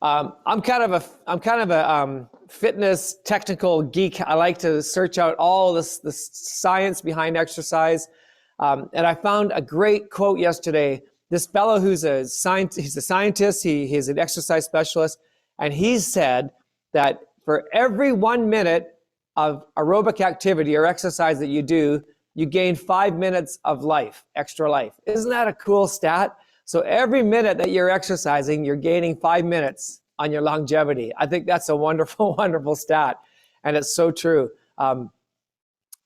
I'm kind of a fitness technical geek. I like to search out all this science behind exercise. And I found a great quote yesterday. This fellow who's he's a scientist, he's an exercise specialist, and he said that for every 1 minute of aerobic activity or exercise that you do, you gain 5 minutes of life, extra life. Isn't that a cool stat? So every minute that you're exercising, you're gaining 5 minutes on your longevity. I think that's a wonderful, wonderful stat. And it's so true.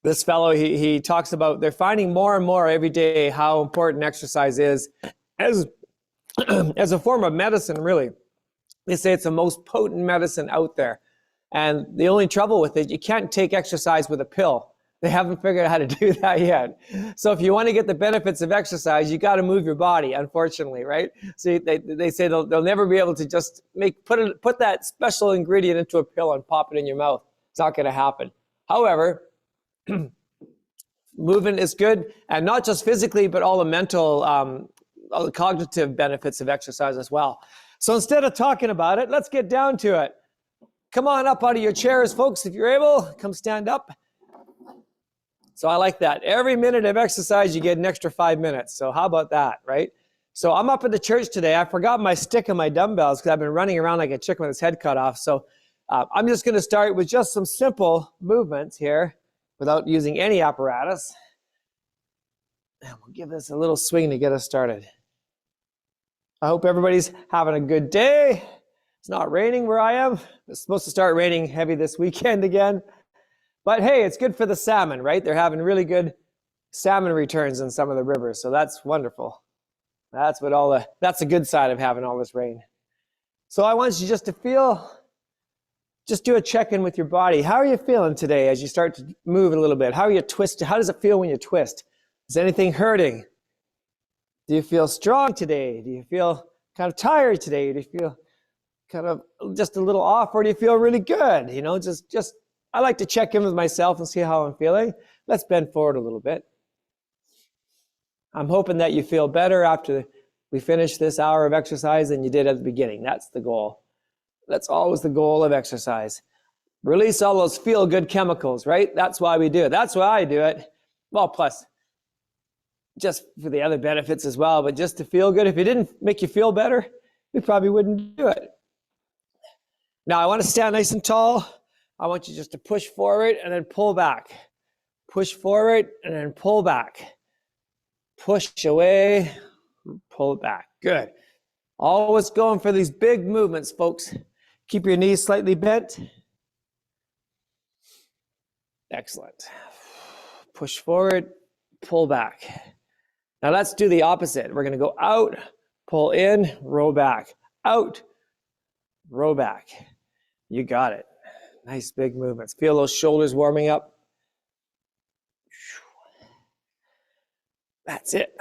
This fellow, he talks about they're finding more and more every day how important exercise is as a form of medicine, really. They say it's the most potent medicine out there. And the only trouble with it, you can't take exercise with a pill. They haven't figured out how to do that yet. So if you want to get the benefits of exercise, you got to move your body, unfortunately, right? So they say they'll never be able to just put that special ingredient into a pill and pop it in your mouth. It's not going to happen. However, movement is good, and not just physically, but all the mental, all the cognitive benefits of exercise as well. So instead of talking about it, let's get down to it. Come on up out of your chairs, folks, if you're able. Come stand up. So I like that. Every minute of exercise, you get an extra 5 minutes. So how about that, right? So I'm up at the church today. I forgot my stick and my dumbbells because I've been running around like a chicken with its head cut off. So I'm just going to start with just some simple movements here without using any apparatus. And we'll give this a little swing to get us started. I hope everybody's having a good day. It's not raining where I am. It's supposed to start raining heavy this weekend again. But hey, it's good for the salmon, right? They're having really good salmon returns in some of the rivers. So that's wonderful. That's a good side of having all this rain. So I want you just to just do a check-in with your body. How are you feeling today as you start to move a little bit? How are you twisted? How does it feel when you twist? Is anything hurting? Do you feel strong today? Do you feel kind of tired today? Do you feel kind of just a little off, or do you feel really good? You know, just I like to check in with myself and see how I'm feeling. Let's bend forward a little bit. I'm hoping that you feel better after we finish this hour of exercise than you did at the beginning. That's the goal. That's always the goal of exercise. Release all those feel-good chemicals, right? That's why we do it. That's why I do it. Well, plus, just for the other benefits as well, but just to feel good. If it didn't make you feel better, we probably wouldn't do it. Now, I want to stand nice and tall. I want you just to push forward and then pull back. Push forward and then pull back. Push away, pull it back. Good. Always going for these big movements, folks. Keep your knees slightly bent. Excellent. Push forward, pull back. Now let's do the opposite. We're going to go out, pull in, row back. Out, row back. You got it. Nice big movements. Feel those shoulders warming up. That's it.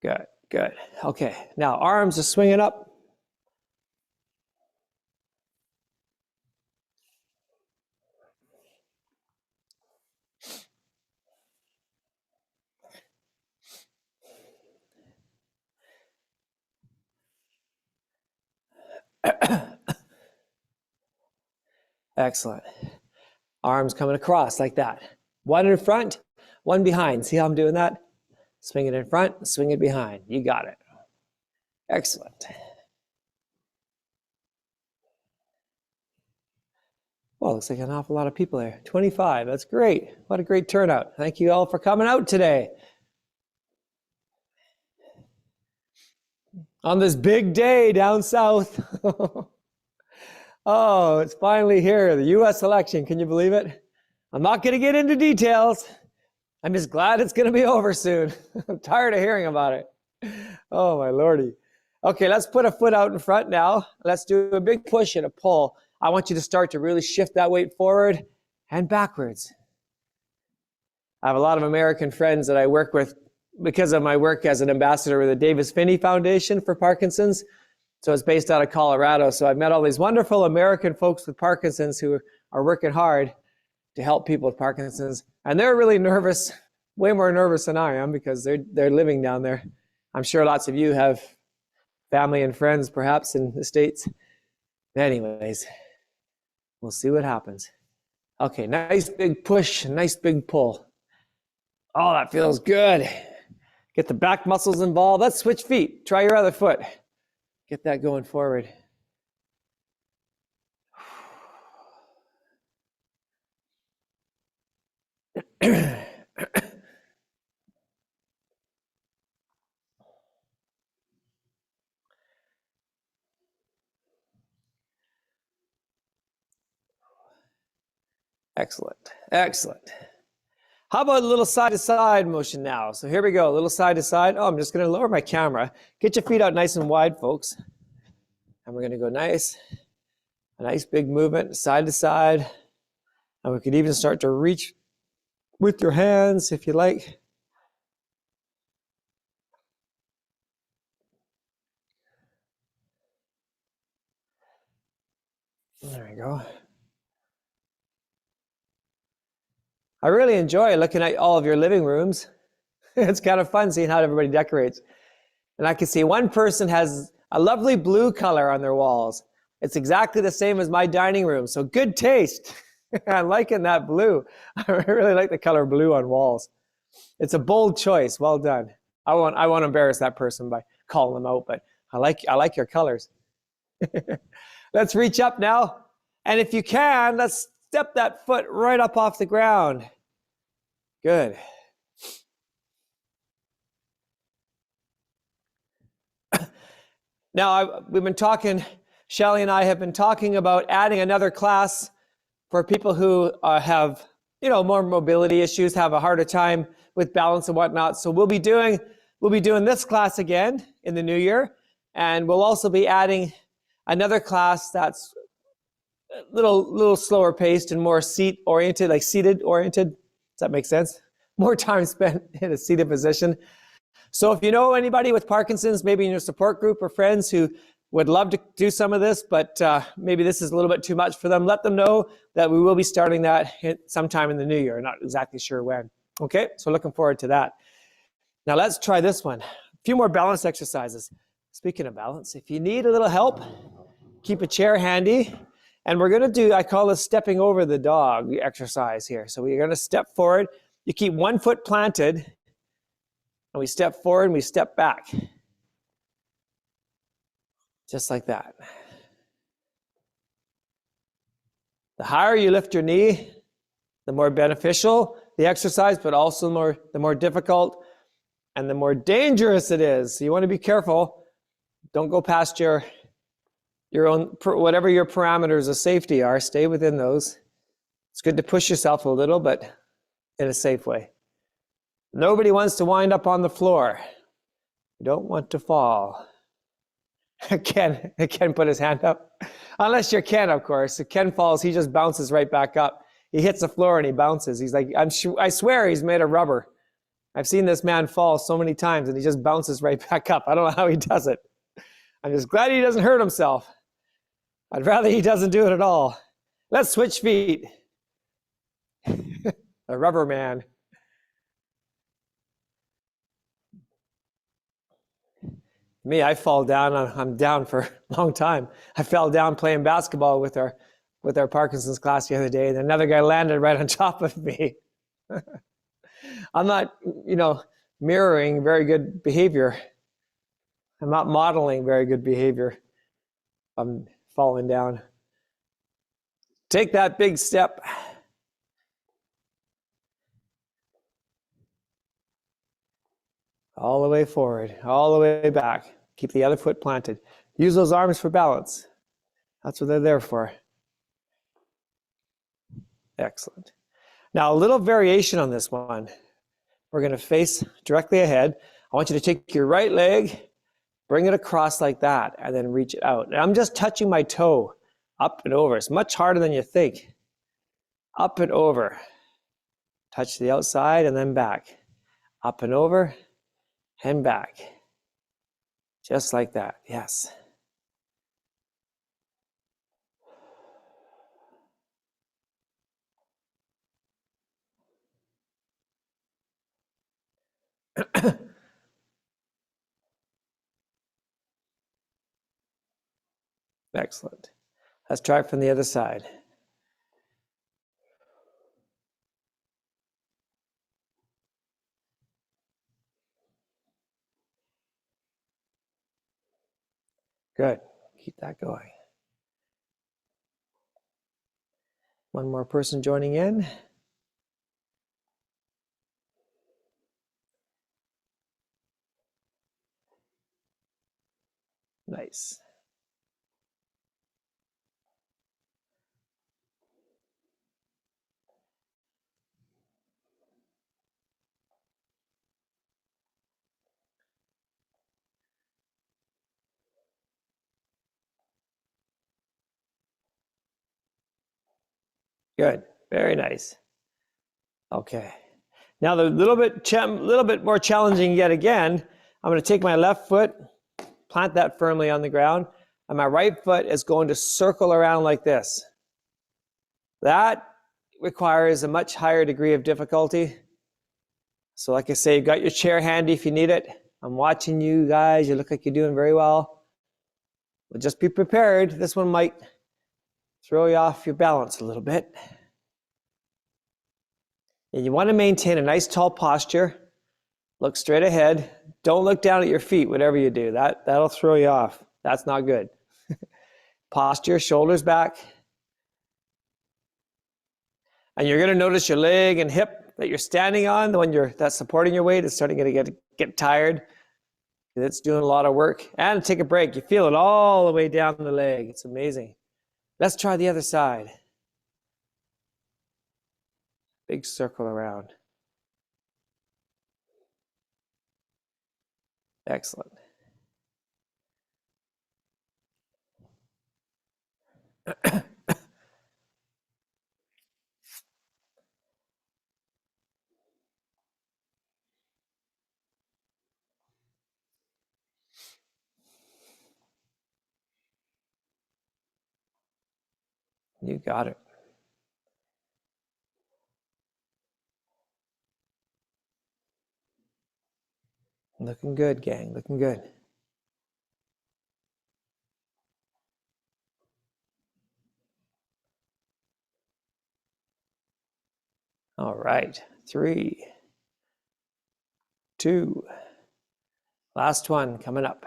Good, good. Okay, now arms are swinging up. Excellent. Arms coming across like that. One in front, one behind. See how I'm doing that? Swing it in front, swing it behind. You got it. Excellent. Well, looks like an awful lot of people there. 25, that's great. What a great turnout. Thank you all for coming out today. On this big day down south. Oh, it's finally here, the U.S. election. Can you believe it? I'm not going to get into details. I'm just glad it's going to be over soon. I'm tired of hearing about it. Oh, my Lordy. Okay, let's put a foot out in front now. Let's do a big push and a pull. I want you to start to really shift that weight forward and backwards. I have a lot of American friends that I work with because of my work as an ambassador with the Davis Finney Foundation for Parkinson's. So it's based out of Colorado. So I've met all these wonderful American folks with Parkinson's who are working hard to help people with Parkinson's. And they're really nervous, way more nervous than I am because they're living down there. I'm sure lots of you have family and friends perhaps in the States. Anyways, we'll see what happens. Okay, nice big push, nice big pull. Oh, that feels good. Get the back muscles involved. Let's switch feet. Try your other foot. Get that going forward. Excellent, excellent. How about a little side-to-side motion now? So here we go, a little side-to-side. Oh, I'm just gonna lower my camera. Get your feet out nice and wide, folks. And we're gonna go nice, a nice big movement, side to side. And we could even start to reach with your hands if you like. There we go. I really enjoy looking at all of your living rooms. It's kind of fun seeing how everybody decorates. And I can see one person has a lovely blue color on their walls. It's exactly the same as my dining room, so good taste. I'm liking that blue. I really like the color blue on walls. It's a bold choice. Well done. I won't embarrass that person by calling them out, but I like your colors. Let's reach up now. And if you can, let's step that foot right up off the ground. Good. Now, we've been talking, Shelly and I have been talking about adding another class for people who have, more mobility issues, have a harder time with balance and whatnot. So we'll be doing this class again in the new year, and we'll also be adding another class that's a little slower paced and more seat oriented, like seated oriented. Does that make sense? More time spent in a seated position. So if you know anybody with Parkinson's, maybe in your support group or friends who would love to do some of this, but maybe this is a little bit too much for them, let them know that we will be starting that sometime in the new year. Not exactly sure when. Okay, so looking forward to that. Now let's try this one. A few more balance exercises. Speaking of balance, if you need a little help, keep a chair handy. And we're gonna do, I call this stepping over the dog exercise here. So we're gonna step forward. You keep one foot planted, and we step forward and we step back. Just like that. The higher you lift your knee, the more beneficial the exercise, but also the more difficult and the more dangerous it is. So you want to be careful. Don't go past your own, whatever your parameters of safety are, stay within those. It's good to push yourself a little, but in a safe way. Nobody wants to wind up on the floor. You don't want to fall. Ken put his hand up. Unless you're Ken, of course. If Ken falls, he just bounces right back up. He hits the floor and he bounces. He's like, I swear he's made of rubber. I've seen this man fall so many times and he just bounces right back up. I don't know how he does it. I'm just glad he doesn't hurt himself. I'd rather he doesn't do it at all. Let's switch feet. The rubber man. Me, I fall down. I'm down for a long time. I fell down playing basketball with our Parkinson's class the other day, and another guy landed right on top of me. I'm not, mirroring very good behavior. I'm not modeling very good behavior. I'm falling down. Take that big step. All the way forward, all the way back. Keep the other foot planted. Use those arms for balance. That's what they're there for. Excellent. Now, a little variation on this one. We're going to face directly ahead. I want you to take your right leg, bring it across like that, and then reach it out. And I'm just touching my toe up and over. It's much harder than you think. Up and over. Touch the outside and then back. Up and over and back. Just like that. Yes. Excellent. Let's try it from the other side. Good. Keep that going. One more person joining in. Nice. Good. Very nice. Okay. Now the little bit more challenging yet again. I'm going to take my left foot, plant that firmly on the ground, and my right foot is going to circle around like this. That requires a much higher degree of difficulty. So like I say, you've got your chair handy if you need it. I'm watching you guys. You look like you're doing very well. But just be prepared. This one might throw you off your balance a little bit. And you want to maintain a nice tall posture. Look straight ahead. Don't look down at your feet, whatever you do. That'll throw you off. That's not good. Posture, shoulders back. And you're going to notice your leg and hip that you're standing on, the one that's supporting your weight, is starting to get tired. It's doing a lot of work. And take a break. You feel it all the way down the leg. It's amazing. Let's try the other side. Big circle around. Excellent. You got it. Looking good, gang. Looking good. All right. 3, 2. Last one coming up.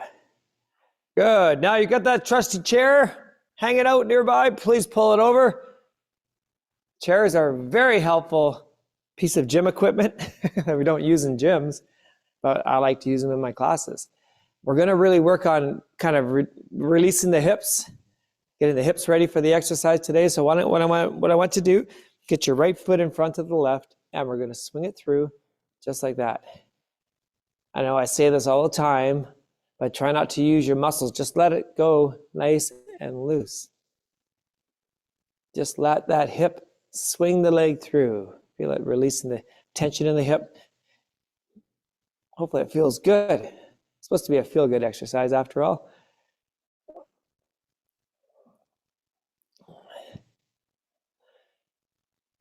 Good. Now you got that trusty chair. Hang it out nearby. Please pull it over. Chairs are a very helpful piece of gym equipment that we don't use in gyms, but I like to use them in my classes. We're going to really work on kind of releasing the hips, getting the hips ready for the exercise today. So what I want to do, get your right foot in front of the left, and we're going to swing it through just like that. I know I say this all the time, but try not to use your muscles. Just let it go nice and loose. Just let that hip swing the leg through. Feel it releasing the tension in the hip. Hopefully it feels good. It's supposed to be a feel-good exercise after all.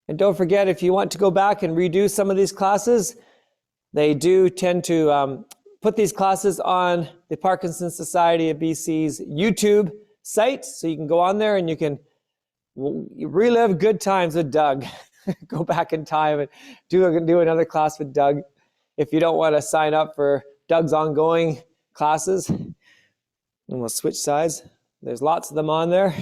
And don't forget, if you want to go back and redo some of these classes, they do tend to put these classes on the Parkinson's Society of BC's YouTube site. So you can go on there and you can relive good times with Doug. Go back in time and do another class with Doug. If you don't want to sign up for Doug's ongoing classes, and we'll switch sides. There's lots of them on there.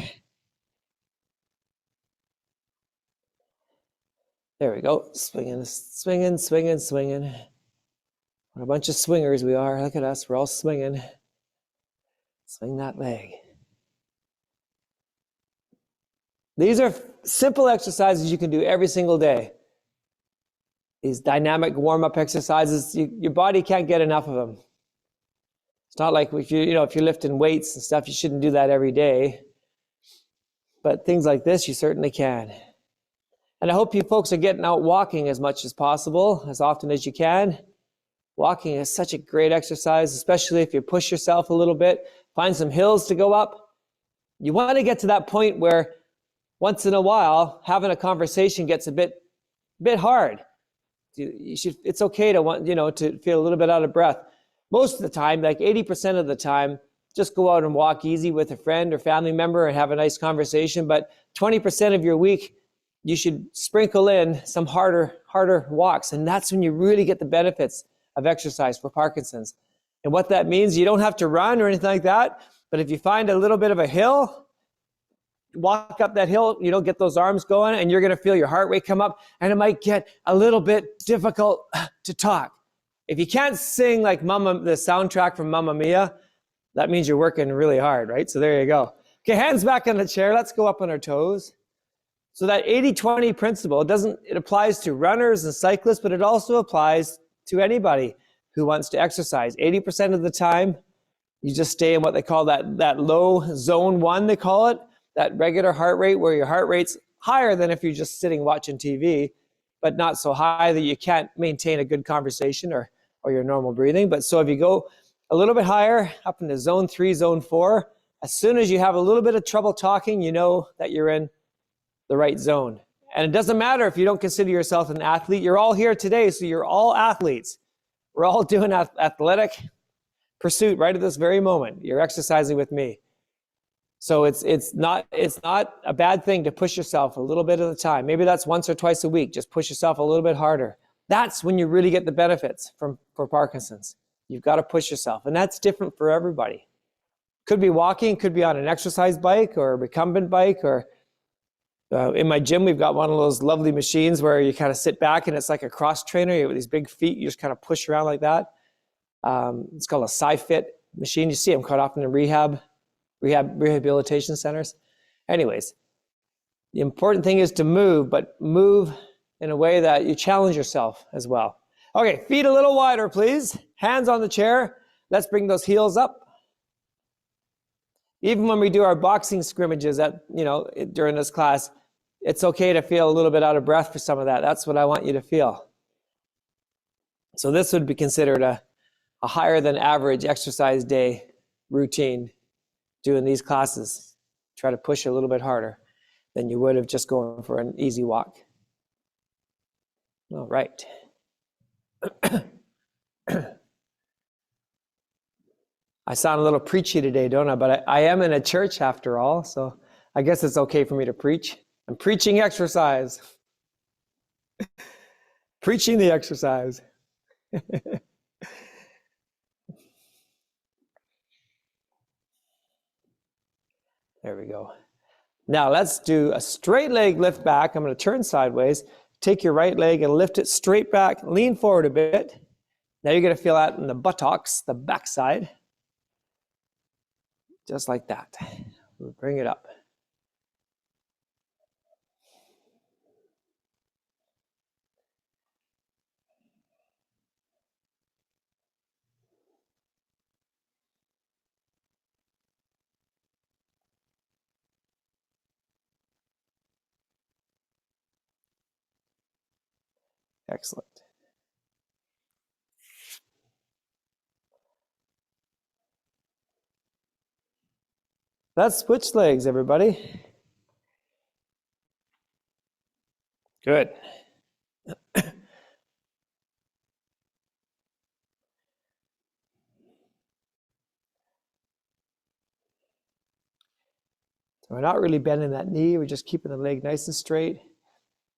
There we go. Swinging, swinging, swinging, swinging. What a bunch of swingers we are. Look at us. We're all swinging. Swing that leg. These are simple exercises you can do every single day. These dynamic warm-up exercises, your body can't get enough of them. It's not like if you're lifting weights and stuff, you shouldn't do that every day. But things like this, you certainly can. And I hope you folks are getting out walking as much as possible, as often as you can. Walking is such a great exercise, especially if you push yourself a little bit, find some hills to go up. You want to get to that point where once in a while, having a conversation gets a bit hard. It's okay to want, to feel a little bit out of breath. Most of the time, like 80% of the time, just go out and walk easy with a friend or family member and have a nice conversation. But 20% of your week, you should sprinkle in some harder walks. And that's when you really get the benefits of exercise for Parkinson's. And what that means, you don't have to run or anything like that. But if you find a little bit of a hill, walk up that hill, get those arms going, and you're going to feel your heart rate come up, and it might get a little bit difficult to talk. If you can't sing like the soundtrack from Mamma Mia, that means you're working really hard, right? So there you go. Okay, hands back on the chair. Let's go up on our toes. So that 80-20 principle, it applies to runners and cyclists, but it also applies to anybody who wants to exercise. 80% of the time, you just stay in what they call that low zone 1, they call it, that regular heart rate, where your heart rate's higher than if you're just sitting watching TV, but not so high that you can't maintain a good conversation or your normal breathing. But so if you go a little bit higher, up into zone 3, zone 4, as soon as you have a little bit of trouble talking, you know that you're in the right zone. And it doesn't matter if you don't consider yourself an athlete. You're all here today, so you're all athletes. We're all doing athletic pursuit right at this very moment. You're exercising with me. So it's not a bad thing to push yourself a little bit at a time. Maybe that's once or twice a week. Just push yourself a little bit harder. That's when you really get the benefits for Parkinson's. You've got to push yourself, and that's different for everybody. Could be walking, could be on an exercise bike or a recumbent bike, or in my gym, we've got one of those lovely machines where you kind of sit back and it's like a cross trainer. You have these big feet, you just kind of push around like that. It's called a SciFit machine. You see them quite often in rehabilitation centers. Anyways, the important thing is to move, but move in a way that you challenge yourself as well. Okay, feet a little wider, please. Hands on the chair. Let's bring those heels up. Even when we do our boxing scrimmages during this class, it's okay to feel a little bit out of breath for some of that. That's what I want you to feel. So this would be considered a higher than average exercise day routine doing these classes. Try to push a little bit harder than you would have just going for an easy walk. All right. I sound a little preachy today, don't I? But I am in a church after all, so I guess it's okay for me to preach. I'm preaching exercise. Preaching the exercise. There we go. Now let's do a straight leg lift back. I'm going to turn sideways. Take your right leg and lift it straight back. Lean forward a bit. Now you're going to feel that in the buttocks, the backside. Just like that. We'll bring it up. Excellent. Let's switch legs, everybody. Good. So we're not really bending that knee. We're just keeping the leg nice and straight.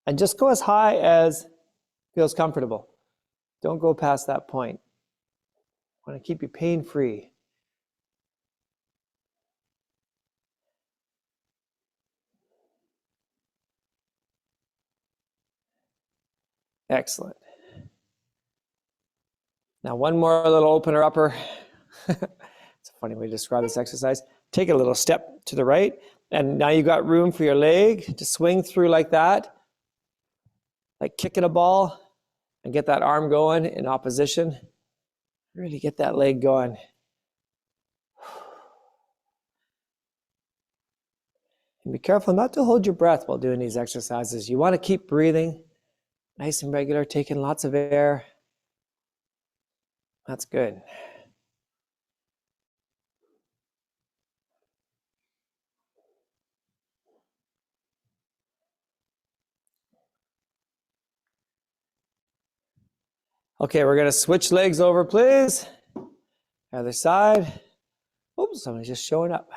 And just go as high as feels comfortable. Don't go past that point. I want to keep you pain-free. Excellent. Now one more little opener upper. It's a funny way to describe this exercise. Take a little step to the right, and now you've got room for your leg to swing through like that, like kicking a ball, and get that arm going in opposition. Really get that leg going. And be careful not to hold your breath while doing these exercises. You want to keep breathing nice and regular, taking lots of air. That's good. Okay, we're gonna switch legs over, please. Other side. Oops, somebody's just showing up.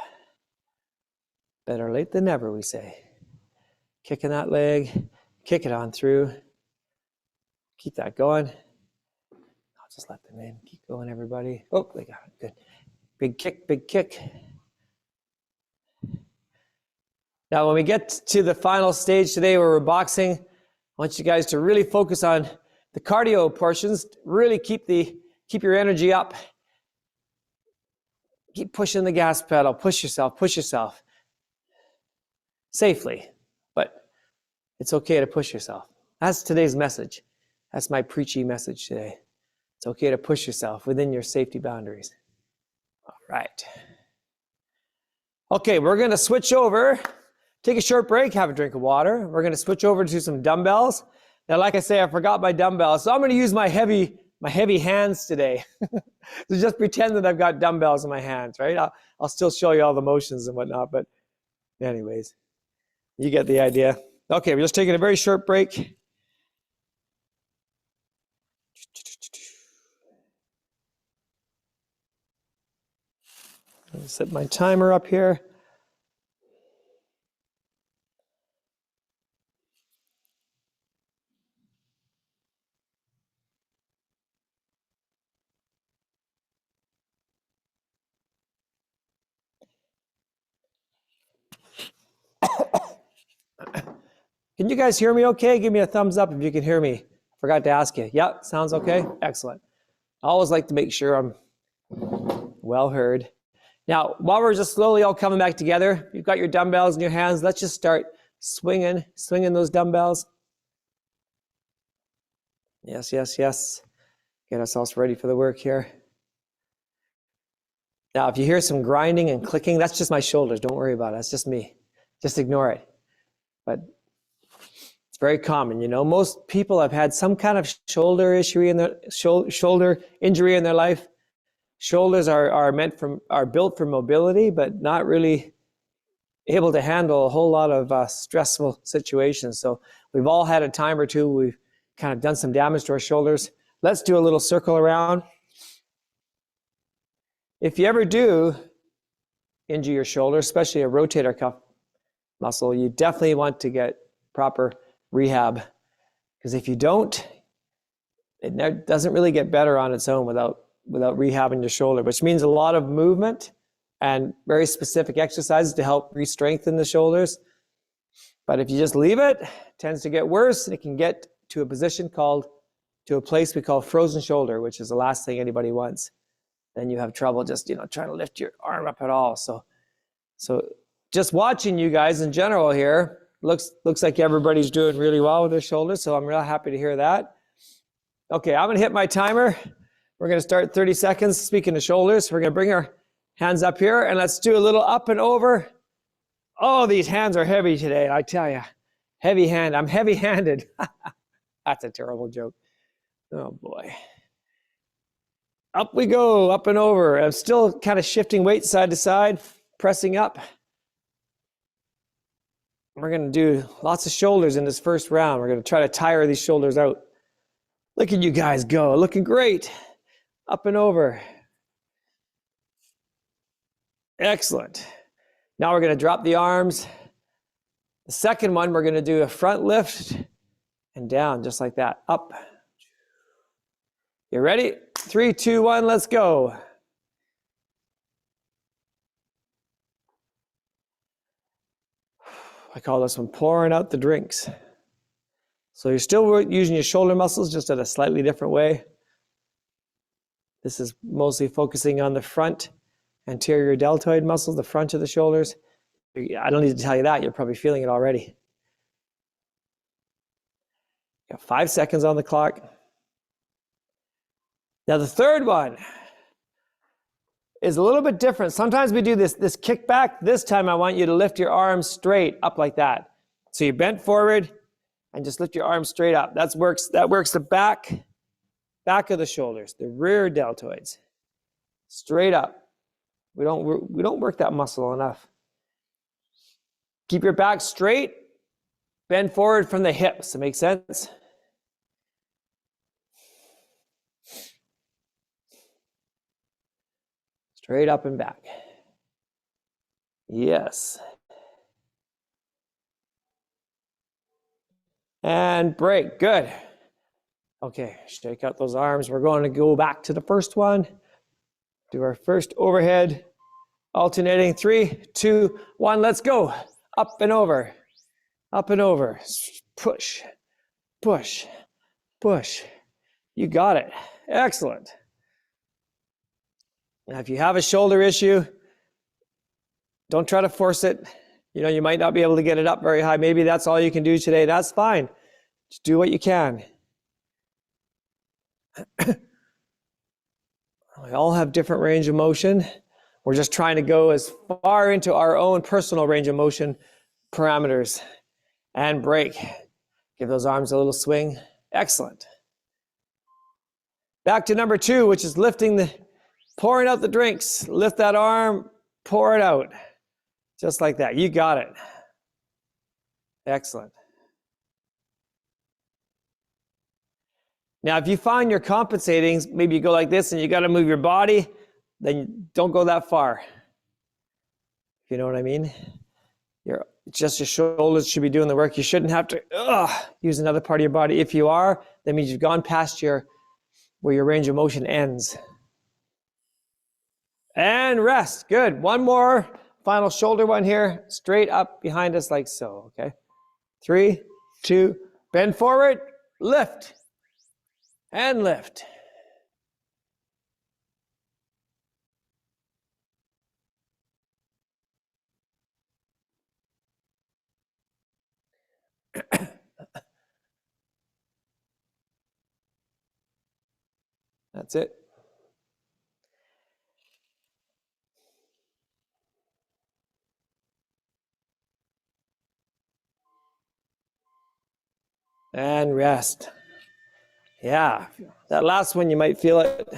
Better late than never, we say. Kicking that leg, kick it on through. Keep that going. I'll just let them in. Keep going, everybody. Oh, they got it. Good. Big kick, big kick. Now, when we get to the final stage today where we're boxing, I want you guys to really focus on the cardio portions. Really keep your energy up. Keep pushing the gas pedal. Push yourself. Safely, but it's okay to push yourself. That's today's message. That's my preachy message today. It's okay to push yourself within your safety boundaries. All right. Okay, we're going to switch over. Take a short break, have a drink of water. We're going to switch over to some dumbbells. Now, like I say, I forgot my dumbbells, so I'm going to use my heavy hands today. So just pretend that I've got dumbbells in my hands, right? I'll still show you all the motions and whatnot, but anyways, you get the idea. Okay, we're just taking a very short break. I'll set my timer up here. Can you guys hear me okay? Give me a thumbs up if you can hear me. I forgot to ask you. Yeah, sounds okay? Excellent. I always like to make sure I'm well heard. Now, while we're just slowly all coming back together, you've got your dumbbells in your hands. Let's just start swinging those dumbbells. Yes. Get ourselves ready for the work here. Now, if you hear some grinding and clicking, that's just my shoulders. Don't worry about it. That's just me. Just ignore it. But it's very common, you know. Most people have had some kind of shoulder injury in their life. Shoulders are built for mobility, but not really able to handle a whole lot of stressful situations. So we've all had a time or two we've kind of done some damage to our shoulders. Let's do a little circle around. If you ever do injure your shoulder, especially a rotator cuff muscle, you definitely want to get proper rehab, because if you don't, it doesn't really get better on its own without rehabbing your shoulder, which means a lot of movement and very specific exercises to help re-strengthen the shoulders. But if you just leave it, it tends to get worse, and it can get to a place we call frozen shoulder, which is the last thing anybody wants. Then you have trouble just, trying to lift your arm up at all. So just watching you guys in general here, looks like everybody's doing really well with their shoulders, so I'm real happy to hear that. Okay, I'm going to hit my timer. We're going to start 30 seconds. Speaking of shoulders, we're going to bring our hands up here, and let's do a little up and over. Oh, these hands are heavy today, I tell you. Heavy hand. I'm heavy-handed. That's a terrible joke. Oh, boy. Up we go, up and over. I'm still kind of shifting weight side to side, pressing up. We're going to do lots of shoulders in this first round. We're going to try to tire these shoulders out. Look at you guys go, looking great. Up and over. Excellent. Now we're going to drop the arms. The second one, we're going to do a front lift and down, just like that. Up. You ready? 3, 2, 1, let's go. I call this one pouring out the drinks. So you're still using your shoulder muscles, just in a slightly different way. This is mostly focusing on the front anterior deltoid muscles, the front of the shoulders. I don't need to tell you that. You're probably feeling it already. You got 5 seconds on the clock. Now the third one is a little bit different. Sometimes we do this kickback. This time I want you to lift your arms straight up like that. So you bent forward and just lift your arms straight up. That works the back of the shoulders, the rear deltoids. Straight up. We don't work that muscle enough. Keep your back straight. Bend forward from the hips. That makes sense? Straight up and back. Yes. And break. Good. Okay, shake out those arms. We're going to go back to the first one. Do our first overhead. Alternating. 3, 2, 1. Let's go. Up and over. Up and over. Push. Push. Push. You got it. Excellent. Now, if you have a shoulder issue, don't try to force it. You know, you might not be able to get it up very high. Maybe that's all you can do today. That's fine. Just do what you can. We all have different range of motion. We're just trying to go as far into our own personal range of motion parameters. And break. Give those arms a little swing. Excellent. Back to number 2, which is pouring out the drinks. Lift that arm, pour it out. Just like that. You got it. Excellent. Now, if you find you're compensating, maybe you go like this and you got to move your body, then don't go that far. You know what I mean? Just your shoulders should be doing the work. You shouldn't have to use another part of your body. If you are, that means you've gone past where your range of motion ends. And rest. Good. One more final shoulder one here. Straight up behind us like so. Okay. 3, 2, bend forward, lift, and lift. That's it. And rest. Yeah, that last one you might feel it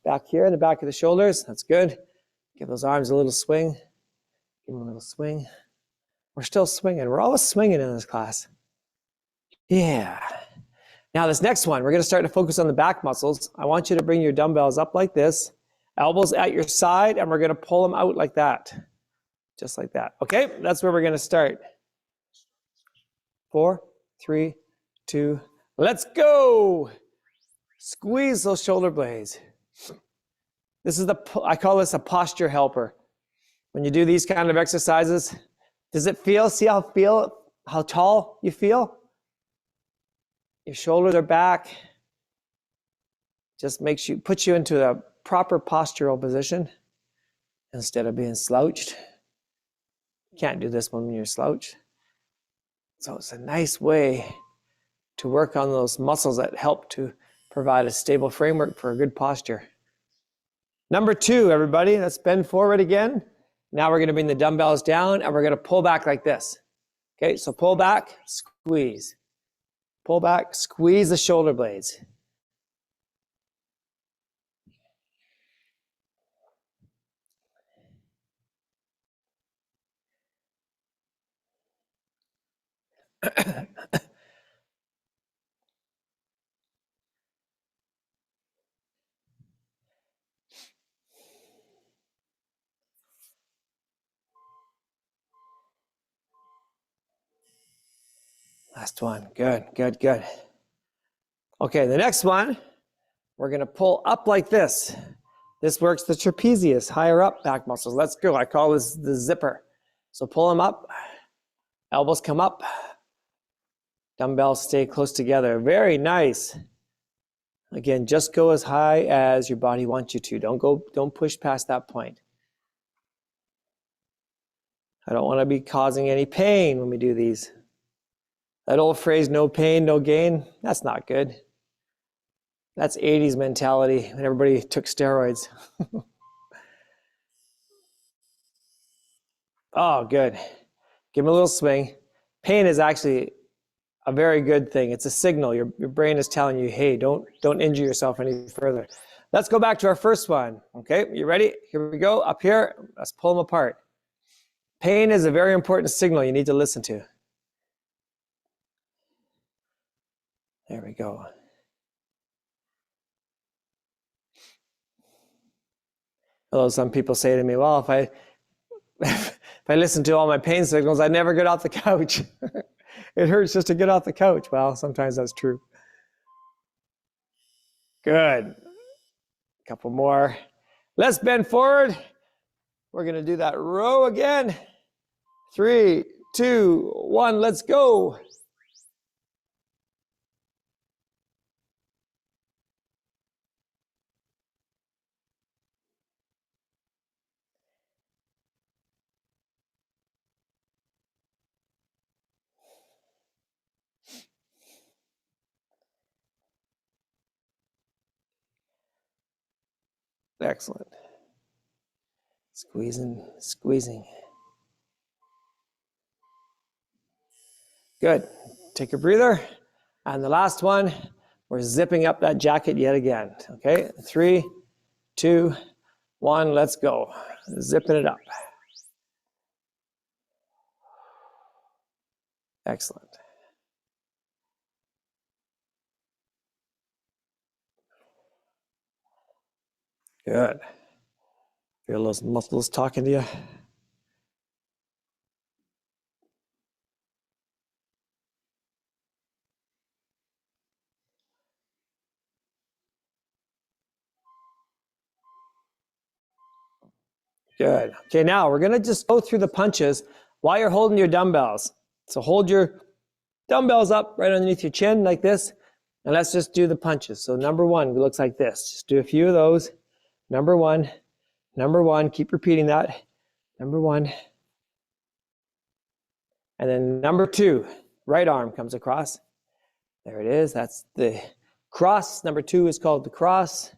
back here in the back of the shoulders. That's good. Give those arms a little swing. Give them a little swing. We're still swinging. We're always swinging in this class. Yeah. Now this next one, we're going to start to focus on the back muscles. I want you to bring your dumbbells up like this, elbows at your side, and we're going to pull them out like that. Just like that. Okay, that's where we're going to start. 4, 3, 2, let's go. Squeeze those shoulder blades. I call this a posture helper. When you do these kind of exercises, does it feel, see how tall you feel? Your shoulders are back. Just puts you into a proper postural position instead of being slouched. You can't do this one when you're slouched. So it's a nice way to work on those muscles that help to provide a stable framework for a good posture. Number 2, everybody, let's bend forward again. Now we're going to bring the dumbbells down and we're going to pull back like this. Okay, so pull back, squeeze. Pull back, squeeze the shoulder blades. Last one. Good, good, good. Okay, the next one, we're going to pull up like this. This works the trapezius, higher up back muscles. Let's go. I call this the zipper. So pull them up. Elbows come up. Dumbbells stay close together. Very nice. Again, just go as high as your body wants you to. Don't push past that point. I don't want to be causing any pain when we do these. That old phrase, no pain, no gain, that's not good. That's 80s mentality when everybody took steroids. Oh, good. Give them a little swing. Pain is actually a very good thing. It's a signal. Your brain is telling you, hey, don't injure yourself any further. Let's go back to our first one. Okay, you ready? Here we go. Up here, let's pull them apart. Pain is a very important signal you need to listen to. There we go. Although some people say to me, well, if I if I listen to all my pain signals, I'd never get off the couch. It hurts just to get off the couch. Well, sometimes that's true. Good. A couple more. Let's bend forward. We're going to do that row again. 3, 2, 1, let's go. Excellent. Squeezing, squeezing. Good. Take a breather. And the last one, we're zipping up that jacket yet again. Okay, 3, 2, 1, let's go. Zipping it up. Excellent. Good. Feel those muscles talking to you? Good. Okay, now we're going to just go through the punches while you're holding your dumbbells. So hold your dumbbells up right underneath your chin like this, and let's just do the punches. So number 1 looks like this. Just do a few of those. Number 1, keep repeating that. Number 1. And then number 2, right arm comes across. There it is. That's the cross. Number 2 is called the cross.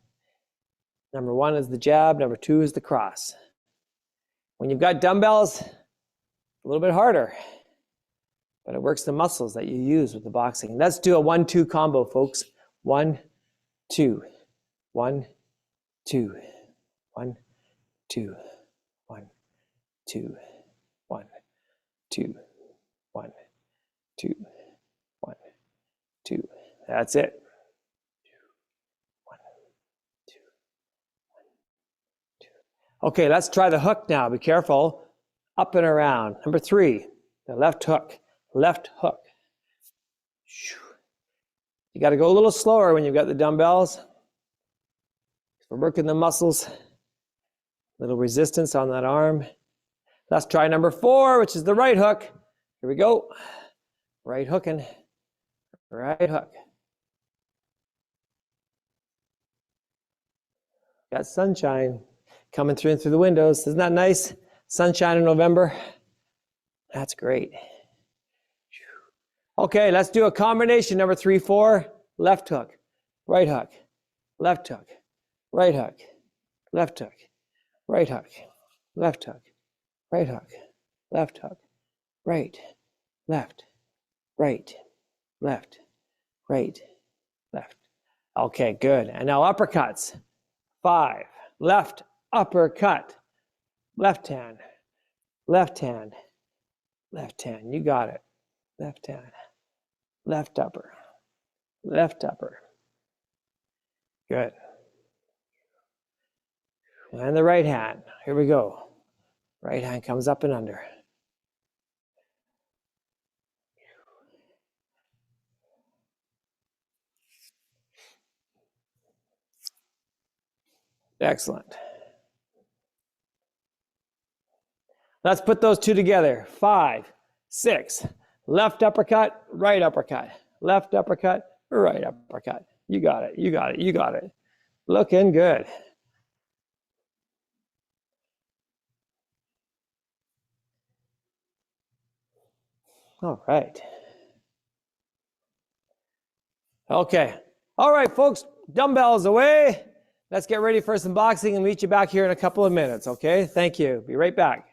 Number 1 is the jab. Number 2 is the cross. When you've got dumbbells, a little bit harder, but it works the muscles that you use with the boxing. Let's do a 1-2 combo, folks. 1, 2, 1, 2, 1, 2, 1, 2, 1, 2, 1, 2, 1, 2. That's it. 1, 2, 1, 2. Okay, let's try the hook now. Be careful. Up and around. Number 3, the left hook. Left hook. You got to go a little slower when you've got the dumbbells. We're working the muscles. Little resistance on that arm. Let's try number 4, which is the right hook. Here we go. Right hooking. Right hook. Got sunshine coming through the windows. Isn't that nice? Sunshine in November. That's great. Okay, let's do a combination. Number 3, 4. Left hook. Right hook. Left hook. Right hook. Left hook. Right hook. Left hook. Right hook. Left hook. Right. Left. Right. Left. Right. Left. Okay, good. And now uppercuts. 5. Left uppercut. Left hand. Left hand. Left hand. You got it. Left hand. Left upper. Left upper. Good. And the right hand. Here we go. Right hand comes up and under. Excellent. Let's put those two together. 5, 6. Left uppercut, right uppercut. Left uppercut, right uppercut. You got it. You got it. You got it. Looking good. All right. Okay. All right, folks. Dumbbells away. Let's get ready for some boxing and meet you back here in a couple of minutes, okay? Thank you. Be right back.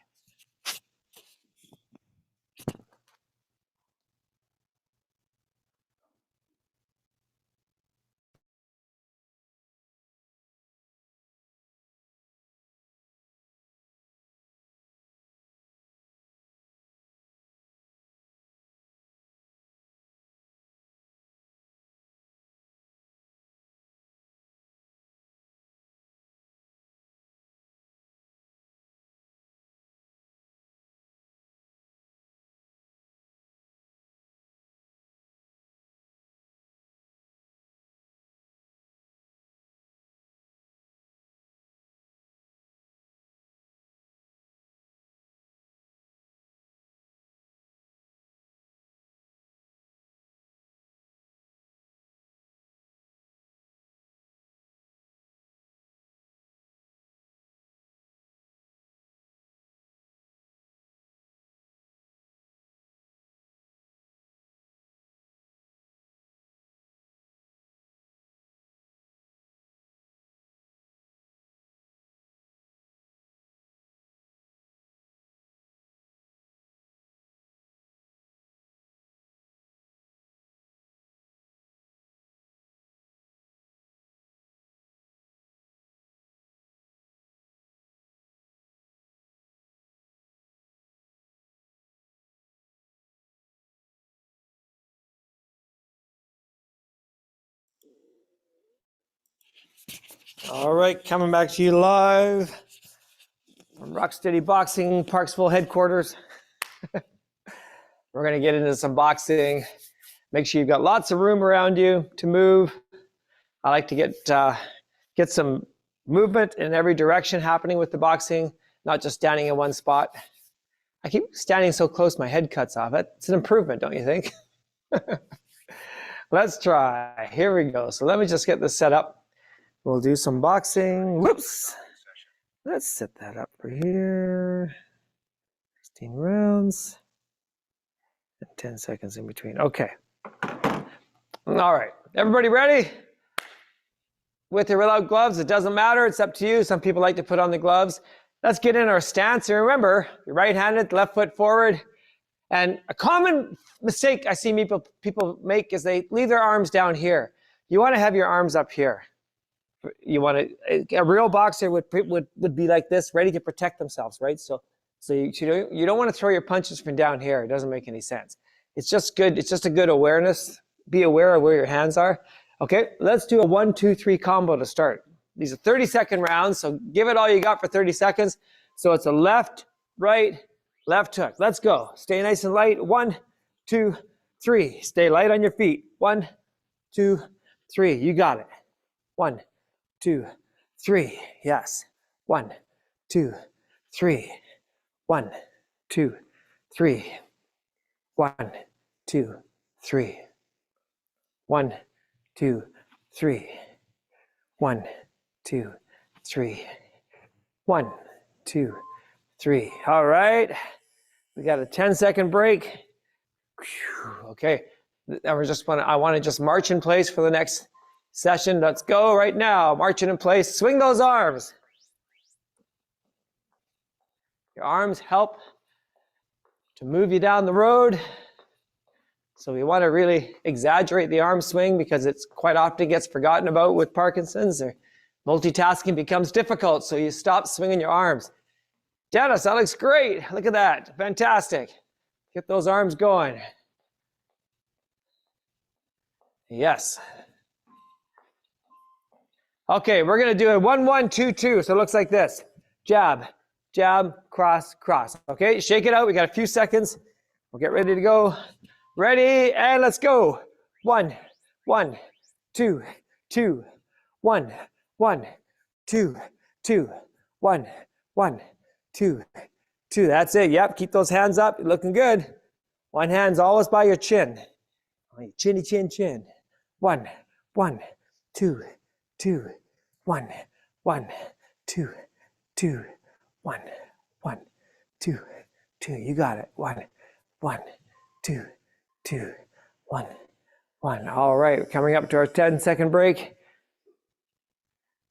All right, coming back to you live from Rocksteady Boxing, Parksville headquarters. We're going to get into some boxing. Make sure you've got lots of room around you to move. I like to get some movement in every direction happening with the boxing, not just standing in one spot. I keep standing so close my head cuts off. It's an improvement, don't you think? Let's try. Here we go. So let me just get this set up. We'll do some boxing. Whoops. Let's set that up for here. 16 rounds. And 10 seconds in between. Okay. All right. Everybody ready? With or without gloves, it doesn't matter. It's up to you. Some people like to put on the gloves. Let's get in our stance. And remember, you're right-handed, left foot forward. And a common mistake I see people make is they leave their arms down here. You want to have your arms up here. You want to, a real boxer would be like this, ready to protect themselves, right? So you don't want to throw your punches from down here. It doesn't make any sense. It's just good. It's just a good awareness. Be aware of where your hands are. Okay, let's do a 1, 2, 3 combo to start. These are 30-second rounds, so give it all you got for 30 seconds. So it's a left, right, left hook. Let's go. Stay nice and light. 1, 2, 3. Stay light on your feet. 1, 2, 3. You got it. 1, 2, 3. Yes. 1, 2, 3. 1, 2, 3. 1, 2, 3. 1, 2, 3. 1, 2, 3. 1, 2, 3. All right. We got a 10-second break. Okay. I want to just march in place for the next session. Let's go right now. Marching in place. Swing those arms. Your arms help to move you down the road. So we want to really exaggerate the arm swing because it's quite often gets forgotten about with Parkinson's, or multitasking becomes difficult. So you stop swinging your arms. Dennis, that looks great. Look at that. Fantastic. Get those arms going. Yes. Okay, we're going to do a 1, 1, 2, 2. So it looks like this. Jab, jab, cross, cross. Okay, shake it out. We got a few seconds. We'll get ready to go. Ready, and let's go. 1, 1, 2, 2. 1, 1, 2, 2. 1, 1, 2, 2. That's it. Yep, keep those hands up. You're looking good. One hand's always by your chin. Chinny chin chin. 1, 1, 2, 2. 1, 1, 2, 2. 1, 1, 2, 2. You got it. 1, 1, 2, 2, 1, 1. All right, coming up to our 10-second break.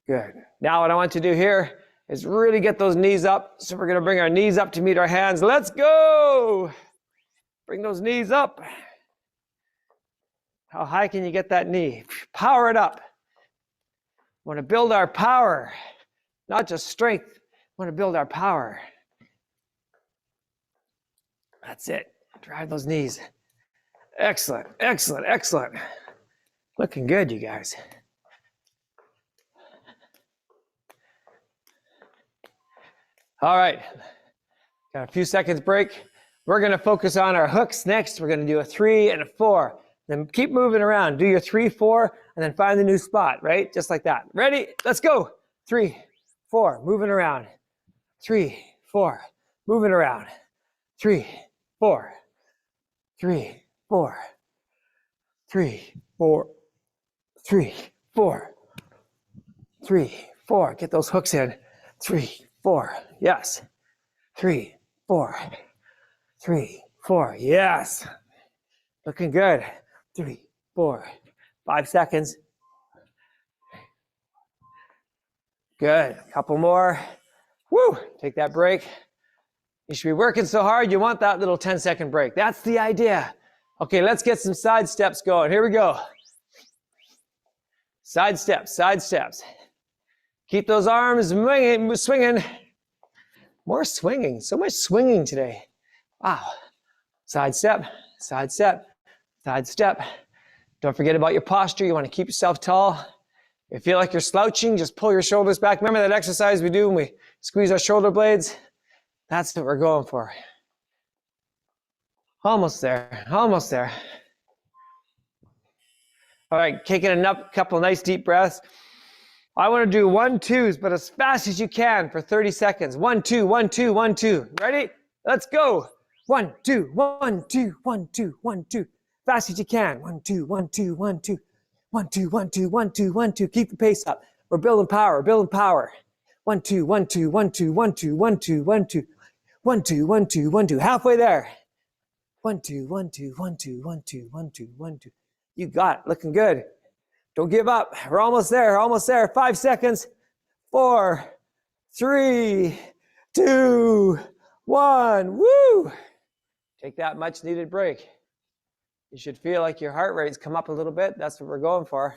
Good. Now what I want to do here is really get those knees up. So we're going to bring our knees up to meet our hands. Let's go. Bring those knees up. How high can you get that knee? Power it up. We want to build our power, not just strength. We want to build our power. That's it. Drive those knees. Excellent, excellent, excellent. Looking good, you guys. All right, got a few seconds break. We're gonna focus on our hooks next. We're gonna do a 3 and a 4. Then keep moving around. Do your 3, 4, and then find the new spot, right? Just like that. Ready? Let's go. 3, 4, moving around. 3, 4, moving around. 3, 4, 3, 4, 3, 4, 3, 4, 3, 4. Get those hooks in. 3, 4. Yes. 3, 4. 3, 4. Yes. Looking good. 3, 4. 5 seconds. Good. A couple more. Woo. Take that break. You should be working so hard, you want that little 10-second break. That's the idea. Okay, let's get some side steps going. Here we go. Side steps, side steps. Keep those arms swinging. More swinging. So much swinging today. Wow. Side step, side step, side step. Don't forget about your posture. You want to keep yourself tall. If you feel like you're slouching, just pull your shoulders back. Remember that exercise we do when we squeeze our shoulder blades? That's what we're going for. Almost there, almost there. All right, taking a couple of nice deep breaths. I want to do 1-2s, but as fast as you can for 30 seconds. 1, 2, 1, 2, 1, 2. Ready? Let's go. 1, 2, 1, 2, 1, 2, 1, 2. Fast as you can. 1, 2, 1, 2, 1, 2. 1, 2, 1, 2, 1, 2, 1, 2. Keep the pace up. We're building power, building power. 1, 2, 1, 2, 1, 2, 1, 2, 1, 2, 1, 2. 1, 2, 1, 2, 1, 2. Halfway there. 1, 2, 1, 2, 1, 2, 1, 2, 1, 2, 1, 2. You got it. Looking good. Don't give up. We're almost there. Almost there. 5 seconds. 4, 3, 2, 1. Woo! Take that much needed break. You should feel like your heart rate's come up a little bit. That's what we're going for.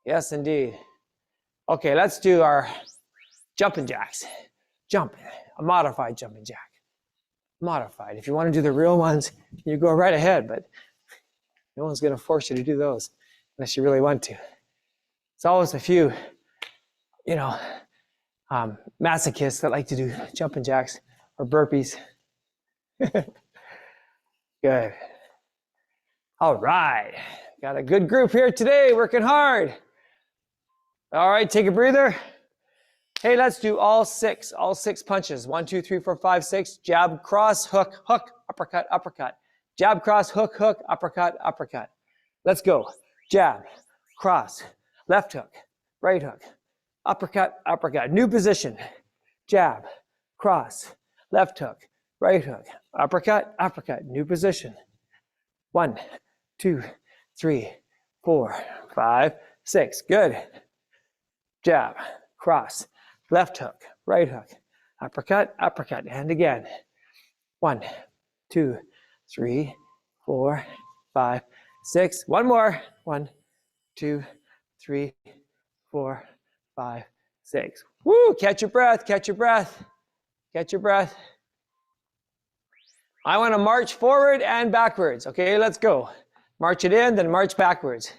Yes, indeed. Okay, let's do our jumping jacks. Jump. A modified jumping jack. Modified. If you want to do the real ones, you go right ahead, but no one's going to force you to do those unless you really want to. It's always a few, masochists that like to do jumping jacks or burpees. Good. All right. Got a good group here today, working hard. All right, take a breather. Hey, let's do all six punches. 1, 2, 3, 4, 5, 6. Jab, cross, hook, hook, uppercut, uppercut. Jab, cross, hook, hook, uppercut, uppercut. Let's go. Jab, cross, left hook, right hook, uppercut, uppercut. New position. Jab, cross, left hook, right hook, uppercut, uppercut. New position. 1, 2, 3, 4, 5, 6. Good. Jab, cross, left hook, right hook, uppercut, uppercut. And again. 1, 2, 3, 4, 5, 6. One more. 1, 2, 3, 4, 5, 6. Woo! Catch your breath, catch your breath, catch your breath. I want to march forward and backwards. Okay, let's go. March it in, then march backwards.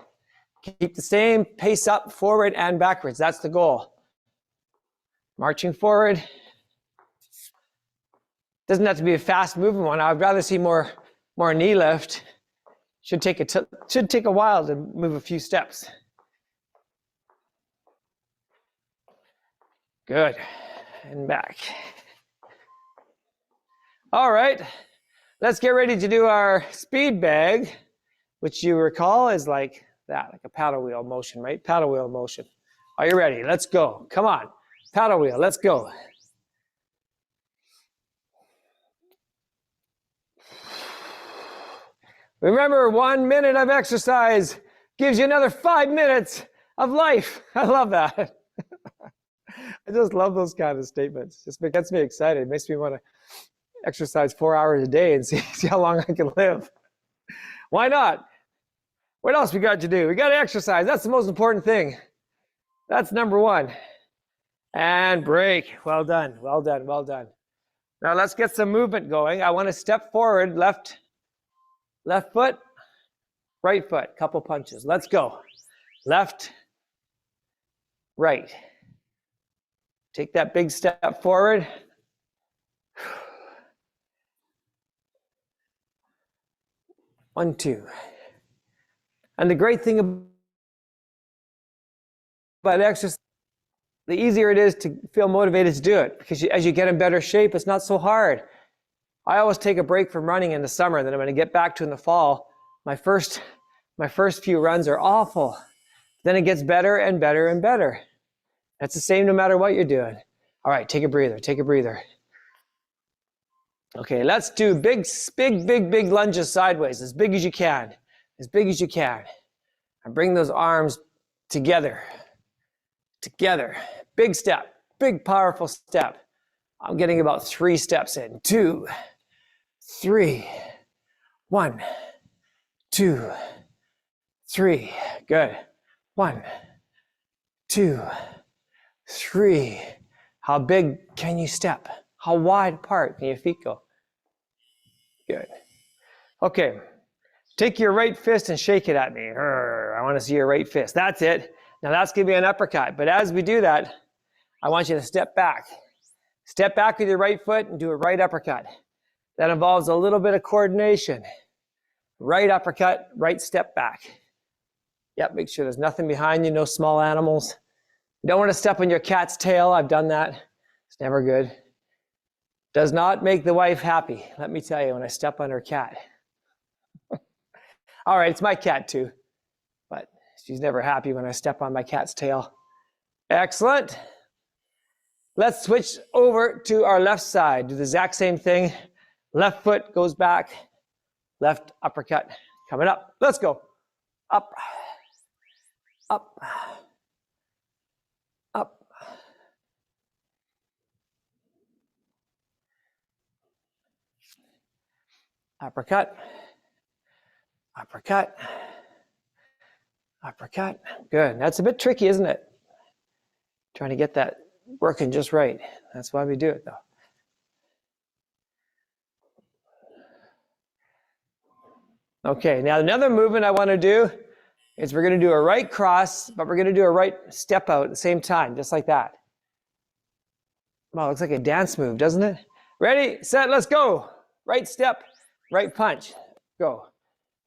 Keep the same pace up, forward and backwards. That's the goal. Marching forward. Doesn't have to be a fast moving one. I'd rather see more knee lift. Should take a while to move a few steps. Good. And back. All right. Let's get ready to do our speed bag, which you recall is like that, like a paddle wheel motion, right? Paddle wheel motion. Are you ready? Let's go. Come on. Paddle wheel. Let's go. Remember, 1 minute of exercise gives you another 5 minutes of life. I love that. I just love those kind of statements. It gets me excited. It makes me want to exercise 4 hours a day and see how long I can live. Why not? What else we got to do? We got to exercise. That's the most important thing. That's number 1. And break. Well done. Well done. Well done. Now let's get some movement going. I want to step forward, left foot, right foot, couple punches. Let's go. Left, right. Take that big step forward. One, two. And the great thing about exercise, the easier it is to feel motivated to do it, because as you get in better shape, it's not so hard. I always take a break from running in the summer, and then I'm going to get back to in the fall. My first few runs are awful. Then it gets better and better and better. That's the same no matter what you're doing. All right, take a breather, take a breather. Okay, let's do big lunges sideways, as big as you can. As big as you can. And bring those arms together. Together. Big step, big powerful step. I'm getting about 3 steps in. 2, 3, 1, 2, 3. Good. 1, 2, 3. How big can you step? How wide apart can your feet go? Good. Okay. Take your right fist and shake it at me. I want to see your right fist. That's it. Now that's going to be an uppercut. But as we do that, I want you to step back. Step back with your right foot and do a right uppercut. That involves a little bit of coordination. Right uppercut, right step back. Yep, make sure there's nothing behind you, no small animals. You don't want to step on your cat's tail. I've done that. It's never good. Does not make the wife happy, let me tell you, when I step on her cat. All right, it's my cat too, but she's never happy when I step on my cat's tail. Excellent. Let's switch over to our left side. Do the exact same thing. Left foot goes back. Left uppercut coming up. Let's go. Up, up, up. Uppercut, uppercut, uppercut. Good. That's a bit tricky, isn't it? Trying to get that working just right. That's why we do it, though. Okay, now another movement I want to do is we're going to do a right cross, but we're going to do a right step out at the same time, just like that. Wow, looks like a dance move, doesn't it? Ready, set, let's go. Right step, right punch. Go.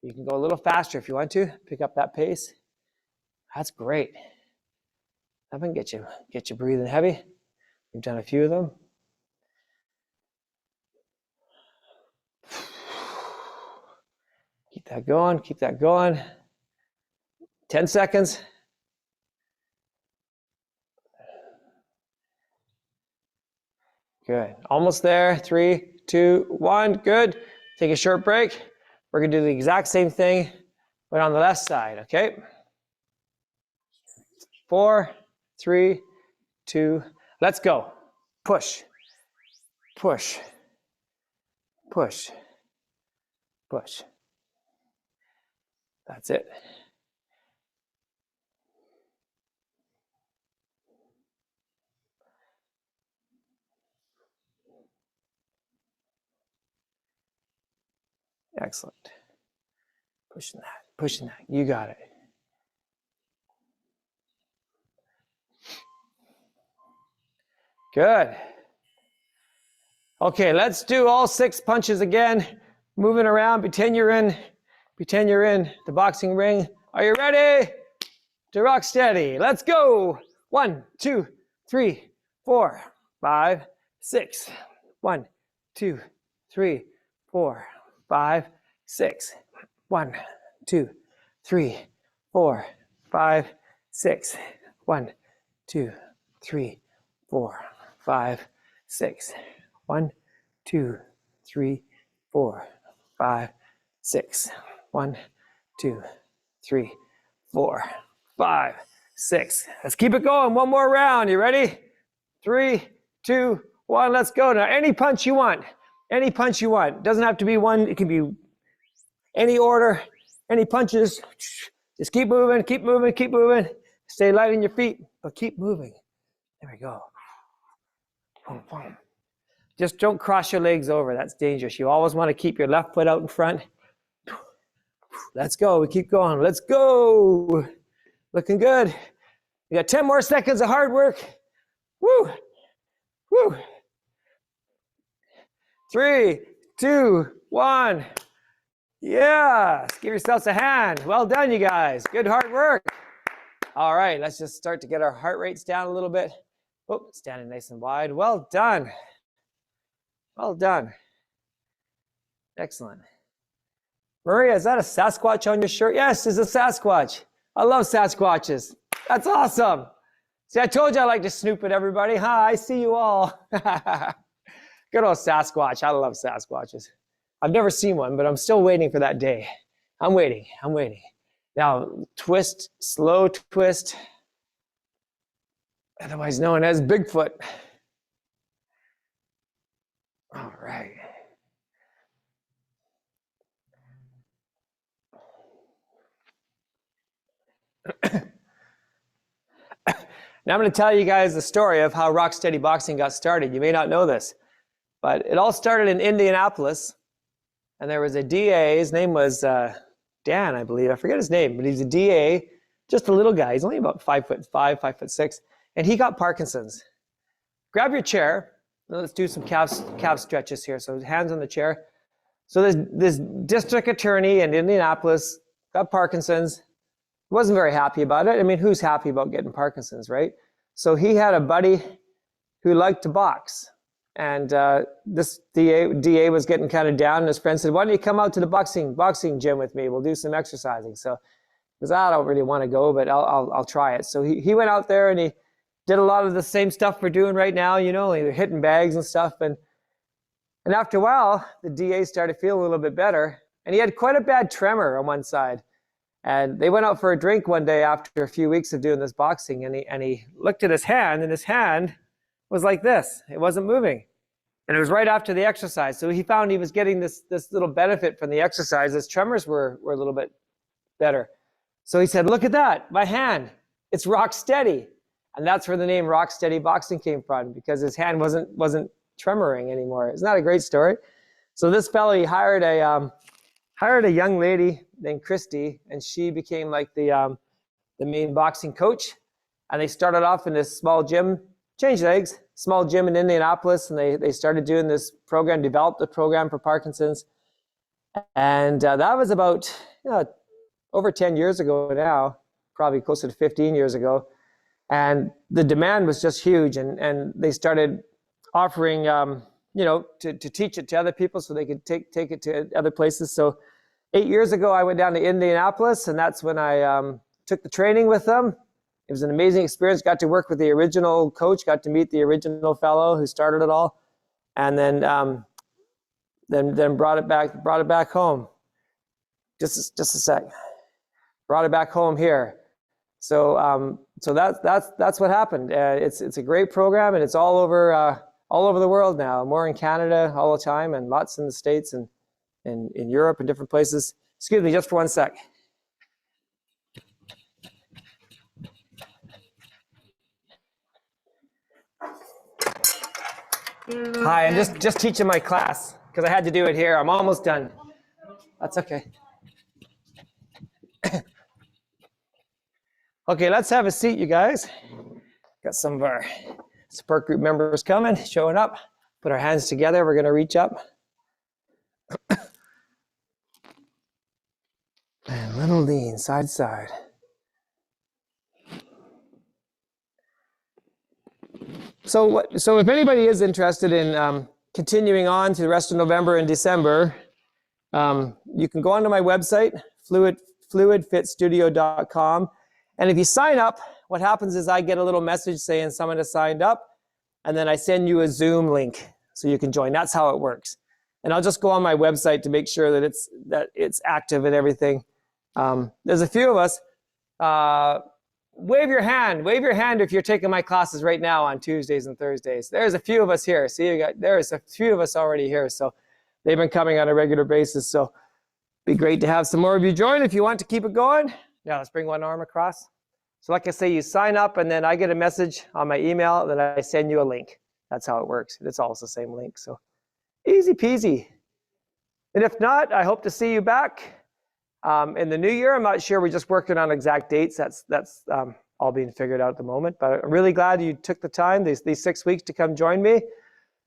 You can go a little faster if you want to. Pick up that pace. That's great. That can get you breathing heavy. We've done a few of them. Keep that going, keep that going. 10 seconds. Good. Almost there. 3, 2, 1. Good. Take a short break. We're going to do the exact same thing, but on the left side, okay? 4, 3, 2, let's go. Push, push, push, push. That's it. Excellent. Pushing that, pushing that. You got it. Good. Okay, let's do all 6 punches again. Moving around, pretend you're in the boxing ring. Are you ready to rock steady? Let's go. 1, 2, 3, 4, 5, 6. 1, 2, 3, 4, 5, 6. 1, 2, 3, 4, 5, 6. 1, 2, 3, 4, 5, 6. 1, 2, 3, 4, 5, 6. 1, 2, 3, 4, 5, 6. Let's keep it going. One more round. You ready? 3, 2, 1. Let's go. Now, any punch you want. Any punch you want. Doesn't have to be one. It can be any order, any punches. Just keep moving, keep moving, keep moving. Stay light on your feet, but keep moving. There we go. Boom, boom. Just don't cross your legs over. That's dangerous. You always want to keep your left foot out in front. Let's go. We keep going. Let's go. Looking good. We got 10 more seconds of hard work. Woo. Woo. 3, 2, 1. Yeah. Give yourselves a hand. Well done, you guys. Good hard work. All right. Let's just start to get our heart rates down a little bit. Oh, standing nice and wide. Well done. Well done. Excellent. Maria, is that a Sasquatch on your shirt? Yes, it's a Sasquatch. I love Sasquatches. That's awesome. See, I told you I like to snoop at everybody. Hi, I see you all. Good old Sasquatch. I love Sasquatches. I've never seen one, but I'm still waiting for that day. I'm waiting. I'm waiting. Now, twist, slow twist, otherwise known as Bigfoot. All right. Now I'm going to tell you guys the story of how Rocksteady Boxing got started. You may not know this, but it all started in Indianapolis, and there was a DA. His name was Dan, I believe. I forget his name, but he's a DA just a little guy. He's only about 5'5", 5'6", and he got Parkinson's. Grab your chair. Let's do some calf stretches here. So hands on the chair. So this district attorney in Indianapolis got Parkinson's. He wasn't very happy about it. I mean, who's happy about getting Parkinson's, right? So he had a buddy who liked to box. And this DA was getting kind of down, and his friend said, why don't you come out to the boxing gym with me? We'll do some exercising. So he goes, I don't really want to go, but I'll try it. So he went out there and he did a lot of the same stuff we're doing right now, you know, hitting bags and stuff. And after a while, the DA started feeling a little bit better. And he had quite a bad tremor on one side. And they went out for a drink one day after a few weeks of doing this boxing. And he looked at his hand, and his hand was like this. It wasn't moving. And it was right after the exercise. So he found he was getting this little benefit from the exercise. His tremors were a little bit better. So he said, look at that, my hand. It's rock steady. And that's where the name Rock Steady Boxing came from, because his hand wasn't tremoring anymore. Isn't that a great story? So this fellow, he hired a young lady named Christy, and she became like the main boxing coach. And they started off in this small gym, changed legs, small gym in Indianapolis, and they started doing this program, developed a program for Parkinson's. And that was about over 10 years ago now, probably closer to 15 years ago. And the demand was just huge, and they started offering, to teach it to other people so they could take it to other places. So 8 years ago, I went down to Indianapolis, and that's when I took the training with them. It was an amazing experience. Got to work with the original coach, got to meet the original fellow who started it all, and then brought it back home. Just a sec. Brought it back home here. So that's what happened. It's a great program, and it's all over the world now. More in Canada all the time, and lots in the States and in Europe and different places. Excuse me, just for one sec. Hi, I'm just teaching my class because I had to do it here. I'm almost done. That's okay. Okay, let's have a seat, you guys. Got some of our support group members coming, showing up. Put our hands together. We're going to reach up. And little lean, side to side. So if anybody is interested in continuing on to the rest of November and December, you can go onto my website, fluidfitstudio.com. And if you sign up, what happens is I get a little message saying someone has signed up, and then I send you a Zoom link so you can join. That's how it works. And I'll just go on my website to make sure that it's active and everything. There's a few of us. Wave your hand if you're taking my classes right now on Tuesdays and Thursdays. There's a few of us here. See, there's a few of us already here. So they've been coming on a regular basis. So it'd be great to have some more of you join if you want to keep it going. Now let's bring one arm across. So like I say, you sign up, and then I get a message on my email, and then I send you a link. That's how it works. It's always the same link. So easy peasy. And if not, I hope to see you back in the new year. I'm not sure. We're just working on exact dates. That's all being figured out at the moment. But I'm really glad you took the time, these 6 weeks, to come join me.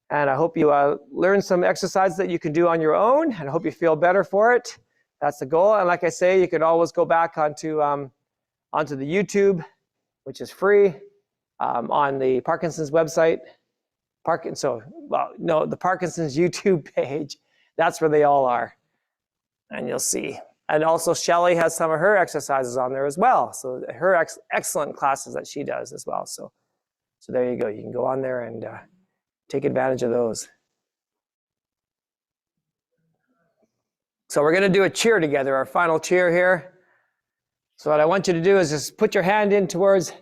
And I hope you learn some exercises that you can do on your own, and I hope you feel better for it. That's the goal. And like I say, you can always go back onto the YouTube, which is free, on the Parkinson's website. The Parkinson's YouTube page. That's where they all are. And you'll see. And also Shelley has some of her exercises on there as well. So her excellent classes that she does as well. So there you go. You can go on there and take advantage of those. So we're going to do a cheer together, our final cheer here. So what I want you to do is just put your hand in towards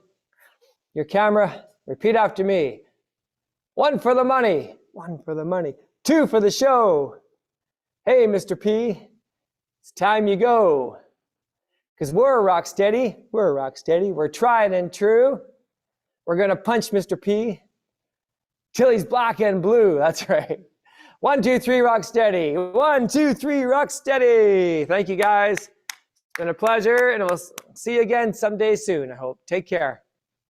your camera. Repeat after me. 1 for the money. 1 for the money. 2 for the show. Hey, Mr. P, it's time you go. Because we're rock steady. We're rock steady. We're tried and true. We're going to punch Mr. P till he's black and blue. That's right. 1, 2, 3, rock steady. 1, 2, 3, rock steady. Thank you, guys. been a pleasure, and we'll see you again someday soon, I hope. Take care.